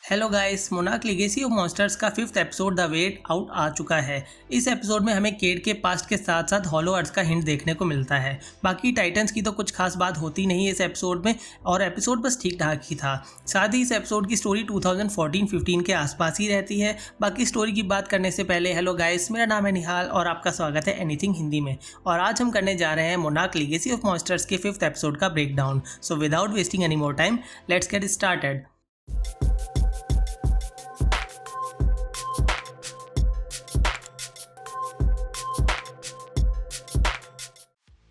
Hello guys, monarch legacy of monsters का 5th episode the wait out आ चुका है। इस एपिसोड में हमें केट के पास्ट के साथ साथ हॉलो अर्थ का हिंट देखने को मिलता है। बाकी टाइटन्स की तो कुछ खास बात होती नहीं है इस एपिसोड में, और एपिसोड बस ठीक ठाक ही था। साथ ही इस एपिसोड की स्टोरी 2014-15 के आसपास ही रहती है। बाकी स्टोरी की बात करने से पहले हेलो गाइस, मेरा नाम है निहाल और आपका स्वागत है एनीथिंग हिंदी में। और आज हम करने जा रहे हैं मोनार्क लीगेसी ऑफ मॉन्स्टर्स के 5th एपिसोड का breakdown. So without wasting any more time, let's get started.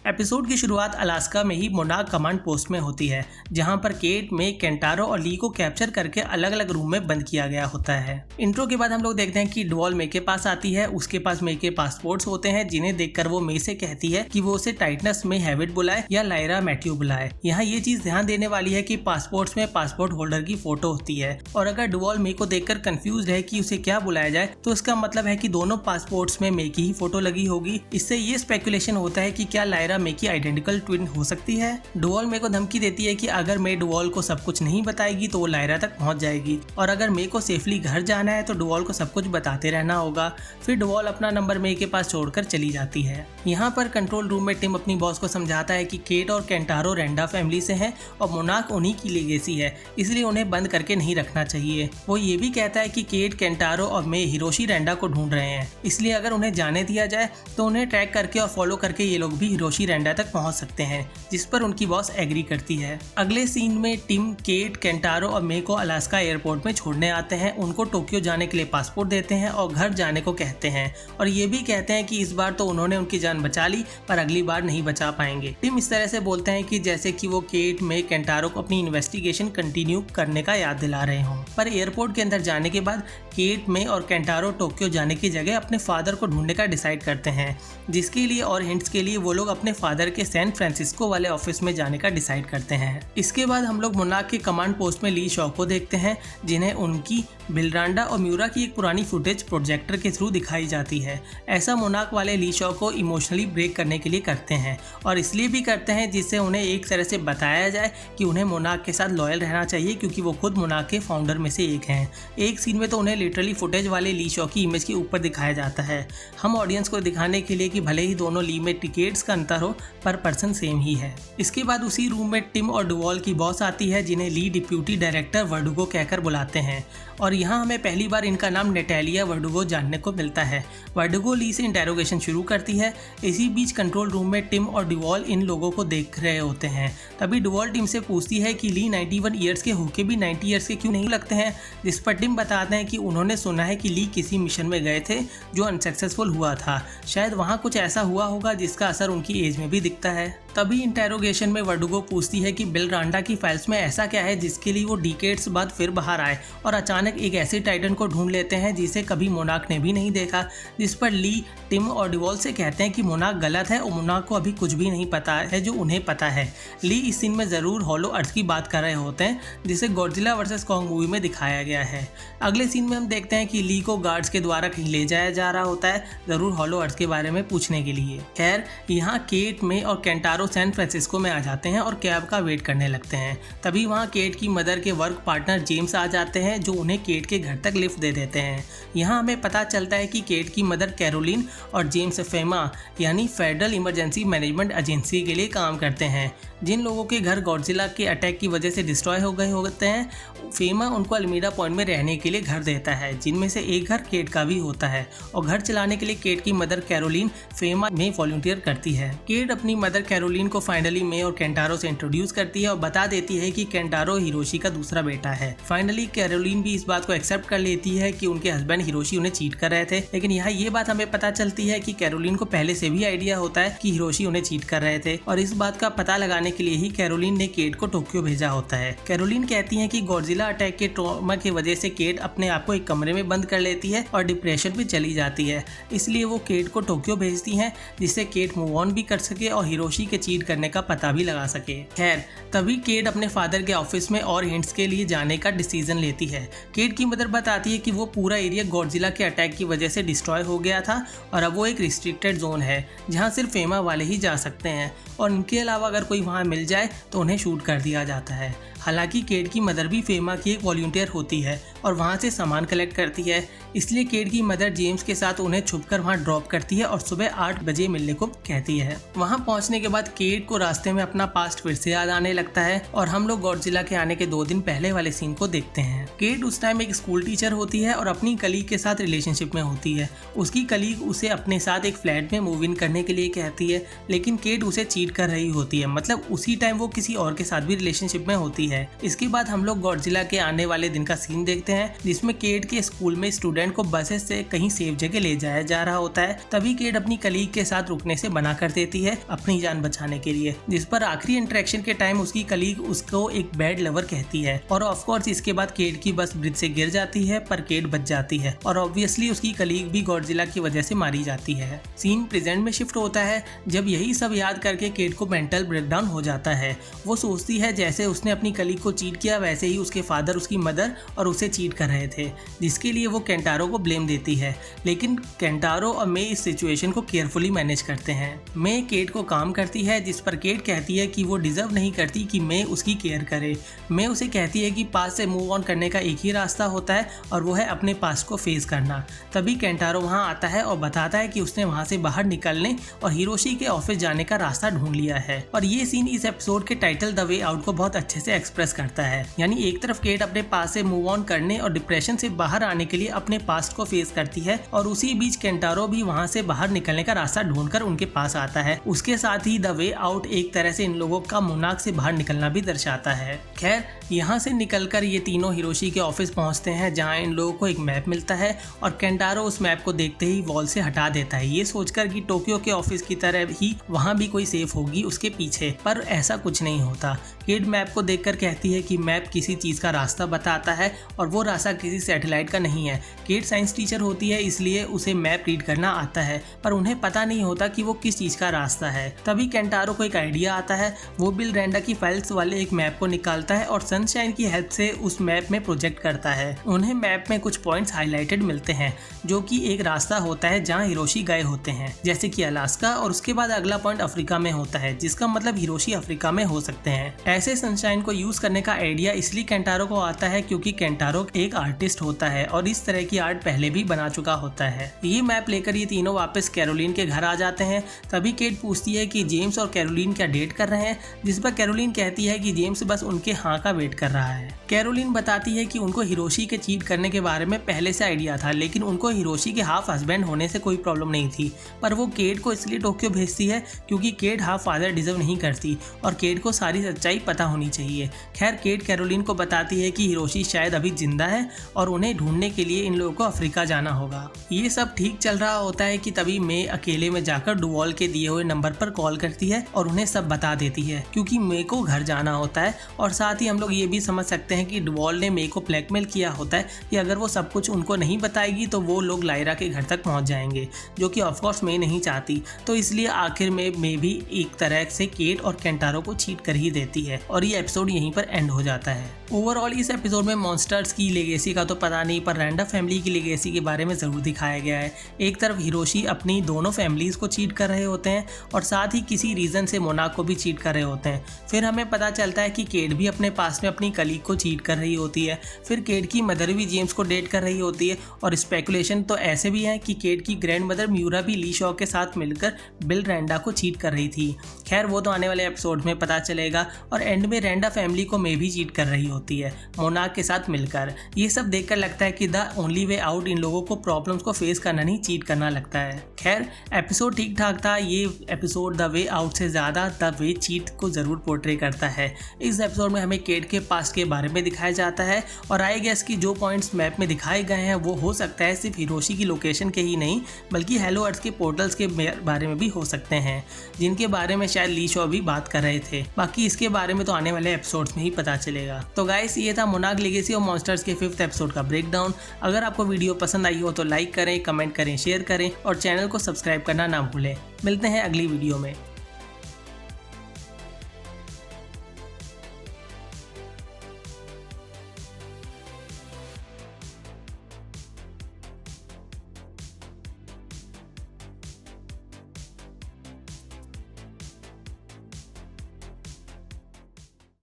Episode की शुरुआत अलास्का में ही मोनार्क कमांड पोस्ट में होती है, जहां पर केट, में केंटारो और ली को कैप्चर करके अलग अलग रूम में बंद किया गया होता है। इंट्रो के बाद हम लोग देखते हैं कि डुवॉल मे के पास आती है। उसके पास मे के पासपोर्ट्स होते हैं, जिन्हें देखकर वो मे से कहती है कि वो उसे टाइटनस में हैविट बुलाए या लायरा मैथ्यू बुलाए। यहाँ ये चीज ध्यान देने वाली है कि पासपोर्ट्स में पासपोर्ट होल्डर की फोटो होती है, और अगर डुवॉल मे को देखकर कंफ्यूज है कि उसे क्या बुलाया जाए, तो इसका मतलब है कि दोनों पासपोर्ट्स में मे की ही फोटो लगी होगी। इससे ये स्पेकुलेशन होता है कि क्या लायरा मे की आइडेंटिकल ट्विन हो सकती है। डुवॉल मे को धमकी देती है कि अगर मे डुवॉल को सब कुछ नहीं बताएगी तो वो लायरा तक पहुंच जाएगी, और अगर मे को सेफली घर जाना है तो डुवॉल को सब कुछ बताते रहना होगा। फिर डुवॉल अपना नंबर मे के पास छोड़कर चली जाती है। यहाँ पर कंट्रोल रूम में टिम अपनी बॉस को समझाता है कि केट और केंटारो रेंडा फैमिली से हैं और मोनार्क उन्हीं की लीगेसी है, इसलिए उन्हें बंद करके नहीं रखना चाहिए। वो ये भी कहता है कि केट, केंटारो और मे हिरोशी रेंडा को ढूंढ रहे हैं, इसलिए अगर उन्हें जाने दिया जाए तो उन्हें ट्रैक करके और फॉलो करके ये लोग भी हिरोशी रेंडा तक पहुंच सकते हैं, जिस पर उनकी बॉस एग्री करती है। अगले सीन में टिम, केट, केंटारो और मे को अलास्का एयरपोर्ट में छोड़ने आते हैं। उनको टोक्यो जाने के लिए पासपोर्ट देते हैं और घर जाने को कहते हैं, और ये भी कहते हैं कि इस बार तो उन्होंने उनकी जान बचा ली, पर अगली बार नहीं बचा पाएंगे। टिम इस तरह से बोलते हैं कि जैसे कि वो केट, मे, केंटारो को अपनी इन्वेस्टिगेशन कंटिन्यू करने का याद दिला रहे हों। पर एयरपोर्ट के अंदर जाने के बाद केट, मे और केंटारो टोक्यो जाने की जगह अपने फादर को ढूंढने का डिसाइड करते हैं, जिसके लिए और हिंट्स के लिए वो लोग अपने फादर के सैन फ्रांसिस्को वाले ऑफिस में जाने का डिसाइड करते हैं। इसके बाद हम लोग मोनार्क के कमांड पोस्ट में ली शॉ को देखते हैं, जिन्हें उनकी बिलरांडा और म्यूरा की एक पुरानी फुटेज प्रोजेक्टर के थ्रू दिखाई जाती है। ऐसा मोनार्क वाले ली शॉ को इमोशनली ब्रेक करने के लिए करते हैं, और इसलिए भी करते हैं जिससे उन्हें एक तरह से बताया जाए कि उन्हें मोनार्क के साथ लॉयल रहना चाहिए, क्योंकि वो खुद मोनार्क के फाउंडर में से एक हैं। एक सीन में तो उन्हें लिटरली फुटेज वाले ली शॉ की इमेज के ऊपर दिखाया जाता है, हम ऑडियंस को दिखाने के लिए कि भले ही दोनों ली में टिकेट्स का अंतर हो, पर पर्सन सेम ही है। इसके बाद उसी रूम में टिम और डुवॉल की बॉस आती है, जिन्हें ली डिप्यूटी डायरेक्टर वर्डुगो कहकर बुलाते हैं, और यहाँ हमें पहली बार इनका नाम नेटालिया वर्डुगो जानने को मिलता है। वर्डुगो ली से इंटेरोगेशन शुरू करती है। इसी बीच कंट्रोल रूम में टिम और डुवॉल इन लोगों को देख रहे होते हैं। तभी डुवॉल टिम से पूछती है कि ली 91 ईयर्स के होके भी 90 ईयर्स के क्यों नहीं लगते हैं, जिस पर टिम बताते हैं कि उन्होंने सुना है कि ली किसी मिशन में गए थे जो अनसक्सेसफुल हुआ था, शायद वहाँ कुछ ऐसा हुआ होगा जिसका असर उनकी एज में भी दिखता है। तभी इंटेरोगेशन में वर्डुगो पूछती है कि बिलरांडा की फाइल्स में ऐसा क्या है जिसके लिए वो डिकेड्स बाद फिर बाहर आए और अचानक एक ऐसे टाइटन को ढूंढ लेते हैं जिसे कभी मोनार्क ने भी नहीं देखा, जिस पर ली, टिम और डुवॉल से कहते हैं कि मोनार्क गलत है और मोनार्क को अभी कुछ भी नहीं पता है जो उन्हें पता है। ली इस सीन में ज़रूर हॉलो अर्थ की बात कर रहे होते हैं, जिसे गॉडजिला वर्सेस कॉन्ग मूवी में दिखाया गया है। अगले सीन में हम देखते हैं कि ली को गार्ड्स के द्वारा कहीं ले जाया जा रहा होता है, ज़रूर हॉलो अर्थ के बारे में पूछने के लिए। खैर, यहाँ केट, में और केंटारो सैन फ्रांसिस्को में आ जाते हैं और कैब का वेट करने लगते हैं। तभी वहाँ केट की मदर के वर्क पार्टनर जेम्स आ जाते हैं, जो उन्हें केट के घर तक लिफ्ट दे देते हैं। यहाँ हमें पता चलता है कि केट की मदर कैरोलिन और जेम्स फेमा यानी फेडरल इमरजेंसी मैनेजमेंट एजेंसी के लिए काम करते हैं। जिन लोगों के घर गॉडजिला के अटैक की वजह से डिस्ट्रॉय हो गए होते हैं, फेमा उनको अल्मीडा पॉइंट में रहने के लिए घर देता है, जिनमें से एक घर केट का भी होता है, और घर चलाने के लिए केट की मदर कैरोलिन फेमा में वॉलंटियर करती है। केट अपनी मदर कैरोलिन को फाइनली मे और केंटारो से इंट्रोड्यूस करती है और बता देती है कि केंटारो हिरोशी का दूसरा बेटा है। फाइनली कैरोलिन भी इस बात को एक्सेप्ट कर लेती है कि उनके हस्बैंड हिरोशी उन्हें चीट कर रहे थे, लेकिन यहाँ ये बात हमें पता चलती है कि कैरोलिन को पहले से भी आइडिया होता है कि हिरोशी उन्हें चीट कर रहे थे, और इस बात का पता लगाने के लिए ही कैरोलिन ने केट को टोक्यो भेजा होता है। कैरोलिन कहती है कि गॉडजिला अटैक के ट्रॉमा की वजह से केट अपने आप को एक कमरे में बंद कर लेती है और डिप्रेशन में चली जाती है, इसलिए वो केट को टोक्यो भेजती हैं, जिससे केट मूव ऑन भी कर सके और हिरोशी के चीट करने का पता भी लगा सके। खैर, तभी केट अपने फादर के ऑफिस में और हिंट्स के लिए जाने का डिसीजन लेती है। केट की मदर बताती है कि वो पूरा एरिया गॉडजिला के अटैक की वजह से डिस्ट्रॉय हो गया था, और अब वो एक रिस्ट्रिक्टेड जोन है जहाँ सिर्फ फेमा वाले ही जा सकते हैं, और इनके अलावा अगर कोई वहाँ मिल जाए तो उन्हें शूट कर दिया जाता है। हालांकि केट की मदर भी फेमा की एक वॉलंटियर होती है और वहाँ से सामान कलेक्ट करती है, इसलिए केट की मदर जेम्स के साथ उन्हें छुपकर वहाँ ड्रॉप करती है और सुबह 8 बजे मिलने को कहती है। वहाँ पहुँचने के बाद केट को रास्ते में अपना पास्ट फिर से याद आने लगता है और हम लोग गॉडजिला के आने के 2 दिन पहले वाले सीन को देखते हैं। केट उस टाइम एक स्कूल टीचर होती है और अपनी कलीग के साथ रिलेशनशिप में होती है। उसकी कलीग उसे अपने साथ एक फ्लैट में मूव इन करने के लिए कहती है, लेकिन केट उसे चीट कर रही होती है, मतलब उसी टाइम वो किसी और के साथ भी रिलेशनशिप में होती है। इसके बाद हम लोग गॉडजिला के आने वाले दिन का सीन देखते हैं जिसमें केट के स्कूल में स्टूडेंट को बसेस से कहीं सेफ जगह ले जाया जा रहा होता है। तभी केट अपनी कलीग के साथ रुकने से मना कर देती है अपनी जान बचाने के लिए, जिस पर आखिरी इंटरेक्शन के टाइम उसकी कलीग उसको एक बैड लवर कहती है और ऑफ कोर्स इसके बाद केट की बस ब्रिज से गिर जाती है, पर केट बच जाती है और ऑब्वियसली उसकी कलीग भी गॉडजिला की वजह से मारी जाती है। सीन प्रेजेंट में शिफ्ट होता है जब यही सब याद करके केट को मेंटल ब्रेकडाउन हो जाता है। वो सोचती है जैसे उसने अपनी कलीग को चीट किया वैसे ही उसके फादर, उसकी मदर और उसे चीट कर रहे थे, जिसके लिए वो केंटारो को ब्लेम देती है। लेकिन केंटारो और मे इस सिचुएशन को केयरफुली मैनेज करते हैं। मे केट को काम करती है, जिस पर केट कहती है कि वो डिजर्व नहीं करती कि मे उसकी केयर करे। मे उसे कहती है कि पास्ट से मूव ऑन करने का एक ही रास्ता होता है और वो है अपने पास्ट को फेस करना। तभी केंटारो वहाँ आता है और बताता है कि उसने वहाँ से बाहर निकलने और हिरोशी के ऑफिस जाने का रास्ता ढूंढ लिया है। और ये सीन इस एपिसोड के टाइटल द वे आउट को बहुत अच्छे से एक्सप्रेस करता है। यानी एक तरफ केट अपने पास्ट से मूव ऑन करने और डिप्रेशन से बाहर आने के लिए अपने पास्ट को फेस करती है और उसी बीच केंटारो भी वहाँ से बाहर निकलने का रास्ता ढूंढकर उनके पास आता है। उसके साथ ही द वे आउट एक तरह से इन लोगों का मोनाक से बाहर निकलना भी दर्शाता है। खैर, यहाँ से निकलकर ये तीनों हिरोशी के ऑफिस पहुँचते हैं जहाँ इन लोगों को एक मैप मिलता है और केंटारो उस मैप को देखते ही वॉल से हटा देता है, ये सोचकर कि टोक्यो के ऑफिस की तरह ही वहाँ भी कोई सेफ होगी उसके पीछे, पर ऐसा कुछ नहीं होता। केट मैप को देखकर कहती है कि मैप किसी चीज़ का रास्ता बताता है और वो रास्ता किसी सैटेलाइट का नहीं है। केट साइंस टीचर होती है इसलिए उसे मैप रीड करना आता है, पर उन्हें पता नहीं होता कि वो किस चीज़ का रास्ता है। तभी केंटारो को एक आइडिया आता है, वो बिल रेंडा की फाइल्स वाले एक मैप को निकालता है और सनशाइन की हेल्प से उस मैप में प्रोजेक्ट करता है। उन्हें मैप में कुछ पॉइंट्स हाईलाइटेड मिलते हैं जो कि एक रास्ता होता है जहाँ हिरोशी गए होते हैं, जैसे कि अलास्का, और उसके बाद अगला पॉइंट अफ्रीका में होता है, जिसका मतलब हिरोशी अफ्रीका में हो सकते हैं। ऐसे सनशाइन को यूज करने का आइडिया इसलिए केंटारो को आता है क्योंकि केंटारो एक आर्टिस्ट होता है और इस तरह की आर्ट पहले भी बना चुका होता है। ये मैप लेकर ये तीनों वापस कैरोलिन के घर आ जाते हैं। तभी केट पूछती है कि जेम्स और कैरोलिन क्या डेट कर रहे हैं, जिस पर कैरोलिन कहती है कि जेम्स बस उनके हाँ का वेट कर रहा है। कैरोलिन बताती है कि उनको हिरोशी के चीट करने के बारे में पहले से आइडिया था, लेकिन उनको हिरोशी के हाफ हस्बैंड होने से कोई प्रॉब्लम नहीं थी, पर वो केट को इसलिए टोक्यो भेजती है क्योंकि केट हाफ फादर डिजर्व नहीं करती और केट को सारी सच्चाई पता होनी चाहिए। खैर, केट कैरोलिन को बताती है कि हिरोशी शायद अभी जिंदा है और उन्हें ढूंढने के लिए इन लोगों को अफ्रीका जाना होगा। ये सब ठीक चल रहा होता है कि तभी मे अकेले में जाकर डुवॉल के दिए हुए नंबर पर कॉल करती है और उन्हें सब बता देती है क्योंकि मे को घर जाना होता है। और साथ ही हम लोग ये भी समझ सकते हैं कि डुवॉल ने मे को ब्लैकमेल किया होता है कि अगर वो सब कुछ उनको नहीं बताएगी तो वो लोग लायरा के घर तक पहुंच जाएंगे, जो कि ऑफकोर्स मे नहीं चाहती। तो इसलिए आखिर में मे भी एक तरह से केट और केंटारो को चीट कर ही देती है और ये एपिसोड यहीं पर एंड हो जाता है। ओवरऑल इस एपिसोड में मॉन्स्टर्स की लेगेसी का तो पता नहीं, पर रैंडा फैमिली की लेगेसी के बारे में ज़रूर दिखाया गया है। एक तरफ हिरोशी अपनी दोनों फैमिलीज़ को चीट कर रहे होते हैं और साथ ही किसी रीज़न से मोनाक को भी चीट कर रहे होते हैं। फिर हमें पता चलता है कि केट भी अपने पास में अपनी कलीग को चीट कर रही होती है। फिर केट की मदर भी जेम्स को डेट कर रही होती है और स्पेकुलेशन तो ऐसे भी है कि केट की ग्रैंड मदर म्यूरा भी ली शॉ के साथ मिलकर बिल रैंडा को चीट कर रही थी। खैर, वो तो आने वाले एपिसोड में पता चलेगा। और एंड में रैंडा फैमिली को मे भी चीट कर रही होती है मोनाक के साथ मिलकर। ये सब देखकर लगता है कि the only way out in लोगों को प्रॉब्लम्स को फेस करना नहीं, चीट करना लगता है। खैर, एपिसोड ठीक ठाक था। ये एपिसोड द वे आउट से ज़्यादा द वे चीट को ज़रूर पोर्ट्रे करता है। इस एपिसोड में हमें केट के पास्ट के बारे में दिखाया जाता है और आई गेस कि जो पॉइंट्स मैप में दिखाए गए हैं वो हो सकता है सिर्फ हिरोशी की लोकेशन के ही नहीं, बल्कि हेलो अर्थ के पोर्टल्स के बारे में भी हो सकते हैं, जिनके बारे में शायद ली शॉ भी बात कर रहे थे। बाकी इसके बारे में तो आने वाले एपिसोड्स में ही पता चलेगा। तो गाइस, ये था मोनाक लेगेसी और मॉन्स्टर्स के 5th एपिसोड का ब्रेकडाउन। अगर आपको वीडियो पसंद आई हो तो लाइक करें, कमेंट करें, शेयर करें और चैनल को सब्सक्राइब करना ना भूलें। मिलते हैं अगली वीडियो में।